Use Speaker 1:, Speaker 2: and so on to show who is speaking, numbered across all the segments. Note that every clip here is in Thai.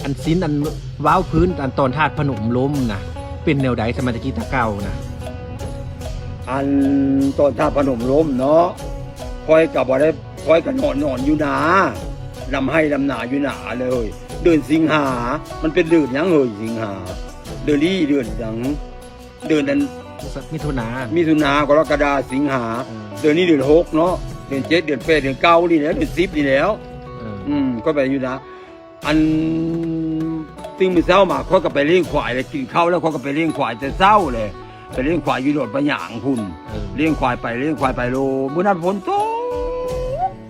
Speaker 1: อันซินอันว้าวพื้นอันตอนธาตุพนมล้มนะเป็นแนวใดสมัยตะกี้ตะเก่านะ
Speaker 2: อันตอนท่าพนมล้มเนาะคอยกับบ่ได้คอยกับนอนอยู่นาลำให้ลำหนาอยู่หนาเลยเดือนสิงหามันเป็นเดือนหยังเฮ้ยสิงหาเดือนนี้เดือนหยังเดือนนั้น
Speaker 1: มิถุนา
Speaker 2: มิถุนากรกฎาสิงหาเดือนนี้เดือนหกเนาะเดือนเจ็ดเดือนแปดเดือนเก้านี่แล้วเดือนสิบนี่แล้ว ก็ไปอยู่นะอันตึงมือเช้ามาเขาก็ไปเลี้ยงควายเลยกินข้าวแล้วเขาก็ไปเลี้ยงควายแต่เช้าเลยไปเลี้ยงควายอยู่โดดประหยางพุ่นเลี้ยงควายไปโลมื้อนั้นฝนตก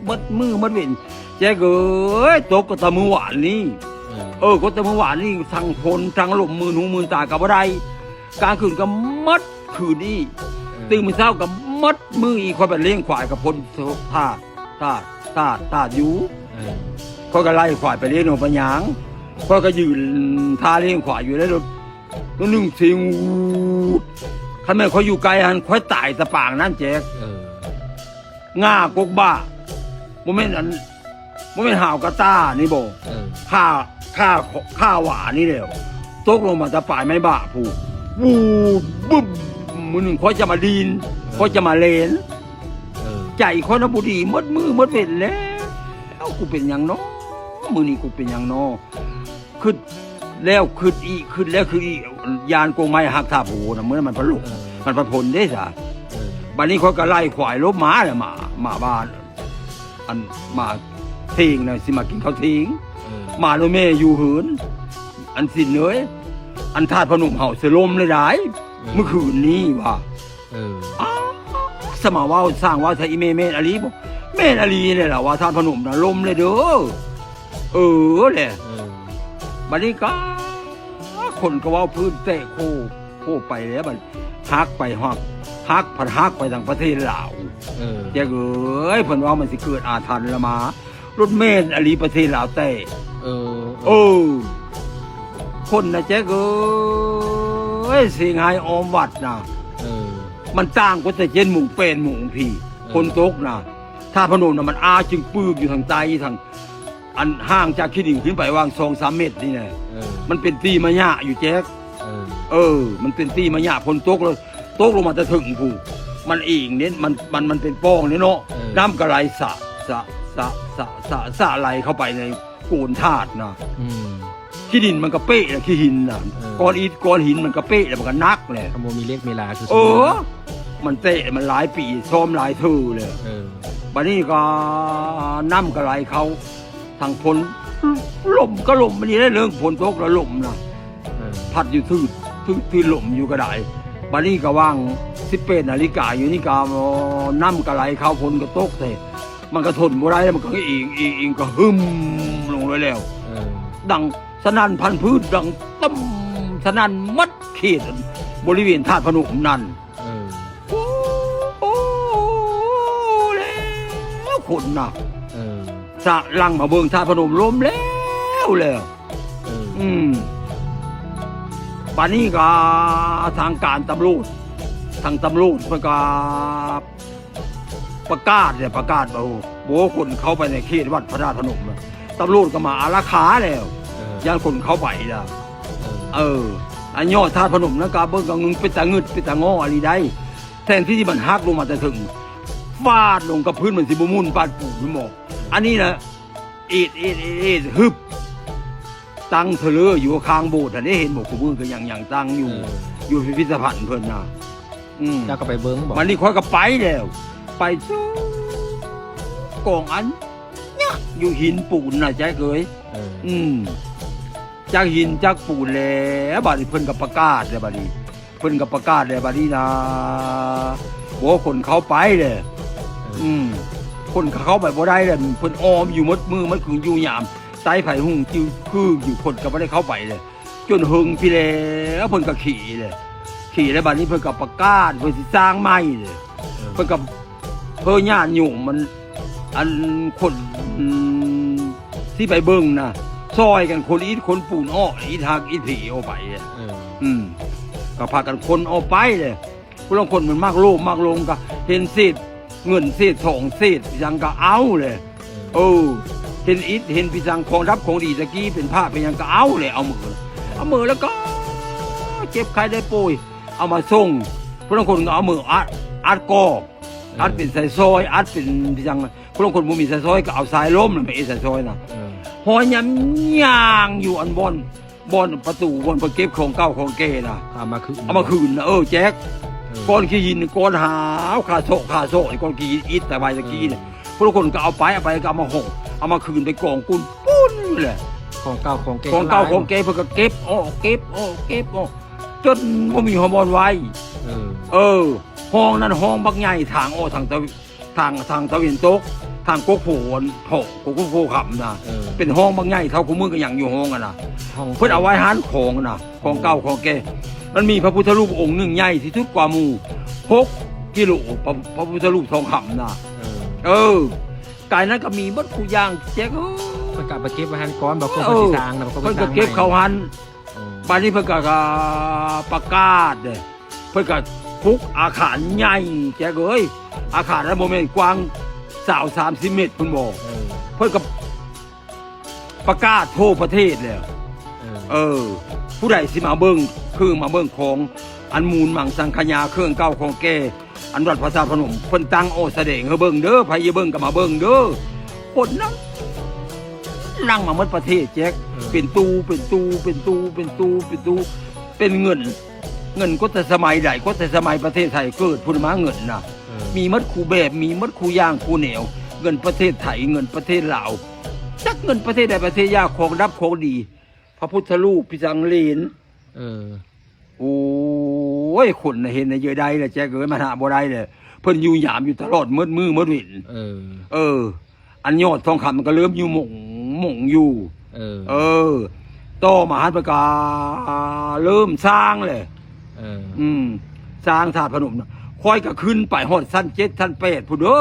Speaker 2: มัดมือมัดเว้นแจ๊กเอ้ยตกก็ตะมือหวานนี่ก็ตะมือหวานนี่ทั้งฝนทั้งลมมือหูมือตากับอะไรกลางคืนก็มัดคืนนี่ตื่นมือเช้าก็มัดมืออีกคอยไปเลี้ยงควายกับพลตาอยู่เขาก็ไล่ควายไปเลี้ยงหนูปัญญางเขาก็ยืนท่าเลี้ยงควายอยู่แล้วรถหนึ่งเสียงคันแม่เขาอยู่ไกลหันค่อยตายตะปางนั่นแจ๊กง่ากกบ้าโมเมนต์ห่าวกระต้านี่บอกข้าหวานี่เดียวตกลงมาตะปายไม่บ้าผูกวูบึ้มมือหนึ่งเขาจะมาดีนเขาจะมาเลนใจคนบุรีมดมือมดเบ็ดแล้วกูเป็นอย่างน้อมือนี้กูเป็นอย่างน้อขึ้นแล้วขึ้นอีกขึ้นแล้วคืออียานโกงไม้หักท่าผูนะเมื่อมันพลุมันประพลได้จ้ะบัดนี้เขาก็ไล่ขวายลบหมาเลยมาบ้านอันมาทิ้งเลยสิมากินข้าวทิ้งมาโนเมอยู่หืนอันสินเลยอันธาตุพนมเห่าเสลมเลยได้เมื่อคืนนี้ว่ะสมาว่าสร้างว่าไทยเมนอาลีบอกเมนอาลีเนี่ยแหละว่าธาตุพนมนะลมเลยเด้อแหละบัดนี้ก็คนก็ว่าพื้นเตะโคไปแล้วบัดฮักไปฮักพันฮักไปทางประเทศลาวแกเอ้ยเพิ่นว่ามันสิเกิดอาถรรพ์ละมารถเมนอาลีประเทศลาวเตะคนนะแจ๊กเอ้ยเสียงไห้ออมวัดนะมันต่างก็แต่เจนหมู่เป็นหมู่พี่คนตกนะถ้าพนมนะมันอาจึงปื้กอยู่ทางใต้ทางอันห่างจากขี้ดิ่งขึ้นไปวาง 2-3 เมตรนี่แหละมันเป็นตีมะยะอยู่แจ๊กมันเป็นตีมะยะคนตกเลยตกลงมาจะถึงผู้มันเองเนี่ยมันเป็นป้องเนี่ยเนาะน้ำกระไรสะไหลเข้าไปในโกนธาตุนะขี้ดินมันก็เป๊ะเลยขี้หินนะก้อนหินมันก็เป๊ะเลยมันก็นักเลย
Speaker 1: ขโมยมีเลขเวลาคือ
Speaker 2: มันเตะมันหลายปีซ้อมหลายเทื่อเลยบัดนี้ก็น้ำกระไรเขาทางฝนลมก็ลมมันนี่ได้เรื่องฝนตกแล้วลมนะพัดอยู่ทื่อลมอยู่ก็ได้บัดนี้ก็ว่าง18 นาฬิกาอยู่นี่ก็น้ำกระไรเขาฝนก็ตกแต่มันก็ทนบ่ได้แล้วมันก็อิงก็หึมลงเลยแล้วดังสนั่นพันพืชดังตั้มสนั่นมัดเขตบริเวณธาตุพนมนั่นแล้วคนน่ะสะลังมาเบิ่งธาตุพนมล้มแล้วป่านนี้ก็ทางการตำรวจเพิ่นก็ประกาศว่าคนเข้าไปในเขตวัดพระธาตุพนมตำรวจก็มาอารักขาแล้วย่างคนเข้าไปแล้วอันยอดธาตุพนมนะกาเบิ่งก็งึงเป็นตะงึดเป็นตะง้ออะไรได้แทนที่มันหักลงมาแต่ถึงฟาดลงกับพื้นเหมือนสิบมุนปาดปูหมอกอันนี้นะเอ็ดฮึบตั้งเถลออยู่ข้างโบสถ์ได้เห็นบอกกูมือก็ยังตั้งอยู่พิพิธภัณฑ์เพิ่นนะ
Speaker 1: แล้วก็ไปเบิ้งบอก
Speaker 2: มันนี่ค่อยก็ไปแล้วไปสู้กองอันเนี่ยอยู่หินปูนนะแจ๊กเอ้ยจากหินจากปูนแล้วบัดนี้เพิ่นก็ประกาศเลยบัดนี้นะโอ้คนเขาไปเลยคนเขาไปบ่ได้เลยเพิ่นออมอยู่มัดมือมัดคืนอยู่ยามไต้ไผ่หุ่งจิ้วคืออยู่คนก็บ่ได้เข้าไปเลยจนหึงพี่แล้วเพิ่นก็ขี่แล้วบัดนี้เพิ่นก็ประกาศเพิ่นสิสร้างใหม่เลยเพิ่นก็เพิ่นญาติโยมมันอันคนที่ไปเบิ่งนะซอยกันคนอีทคนปูนอ้ออีทางอีถีออกไปก็พากันคนออกไปเลยพวกคนมันมากโลภมากลงก็เห็นเศษเงินเศษทองเศษยังก็เอาเลยแ เห็นอิฐเห็นพิจังของรับของดีตะกี้เป็นผ้าเป็นหยังก็เอาเลยเอามือแล้วก็เจ็บใครได้ป่วยเอามาส่งพวกบางคนก็เอามืออัดกอกอัดเป็นสายซอยอัดเป็นพิจังพวกบางคนบ่มีสายซอยก็เอาสายล้มน่ะไปสายซอยน่ะหอยยำย่างอยู่อันบอนประตูบอนไปเก็บของเก่าของแก่น่ะเอามาคืนนะแจ็คก้อนขี้ยินก้อนหาวขาโซไอ้ก้อนขี้อิฐแต่ใบตะกี้เนี่ยพวกคนก็เอาไปก็เอามาห่อเอามาคืนไปกองกุนปุ้นเลย
Speaker 1: ของเก่าของแก่
Speaker 2: เพื่อก็เก็บจนบ่มีฮอร์โมนไว้ห้องนั้นห้องบักใหญ่ทางทางตะวันตกทางกกโผนโถกกโผขับนะเป็นห้องบักใหญ่เท่ากูมือก็อย่างอยู่ห้องอ่ะนะเพื่อเอาไว้หานของนะของเก่าของแก่มันมีพระพุทธรูปองค์หนึ่งใหญ่ที่สุดกว่าหมู่6 กิโลพระพุทธรูปทองคำนะกายนั้นก็มีบัดกูย่างแจ๊ก
Speaker 1: เพิ่นก็ไปเก็บไว้หันก้อนบ่คนสิสร้างนะ
Speaker 2: เพิ่นก็เก็บเข้าหันบัดนี้เพิ่นก็ประกาศเพิ่นก็ฟุกอาคารใหญ่แจ๊กเอ้ยอาคารนั้นบ่แม่นกว้าง30 เมตรเพิ่นบอกเพิ่นก็ประกาศทั่วประเทศแล้วผู้ใดสิมาเบิ่งคือมาเบิ่งของอันมูลมังสังขยาเครื่องเก่าของแก่อันวัดพระธาตุพนมเพิ่นตั้งแสดงให้เบิ่งเด้อไผอย่าเบิ่งก็มาเบิ่งเด้อคนนั่งมาหมดประเทศแจ๊กเป็นเงินก็แต่สมัยใดก็แต่สมัยประเทศไทยเกิดพุ่นมาเงินน่ะมีมัดคูแบบมีมัดคูย่างคูเหนียวเงินประเทศไทยเงินประเทศลาวจักเงินประเทศใดประเทศยากของรับของดีพระพุทธรูปพิจังเลนโอ้ยคนเห็นเยอะได้เลยแจ๊กมาหาบ่ได้เลยเพิ่นอยู่หยามอยู่ตลอดมืดวินอันยอดทองคำมันก็เริ่มอยู่หม่งอยู่ต่อมาฮัตประกาเริ่มสร้างเลยสร้างถาดพนมนะค่อยก็ขึ้นไปฮอดสั้น7สั้น8ผู้เด้อ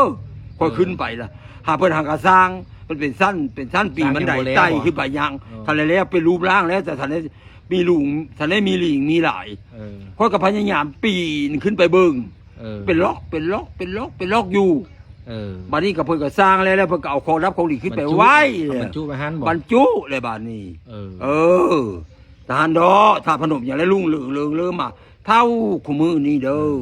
Speaker 2: ค่อยขึ้นไปละหาเพิ่นหากสร้างมันเป็นสั้นปีมันได้ไต่ขึ้นไปยังทันแล้วเป็นรูปร่างแล้วแต่ทันได้มีหลุมทันได้มีหลิงมีหลายค่อยก็พยายามปีนขึ้นไปเบิ่งเป็นล็อกอยู่บัดนี้ก็เพิ่นก็สร้างแล้วเพิ่นก็เอาของรับของดีขึ้นไปไว้
Speaker 1: บรรจุไปหันบ่
Speaker 2: บรรจุเลยบัดนี้ทหารดอถ้าพนมอย่างไรลุ่งเรืองมาเท่าคู่มือนี่เด้อ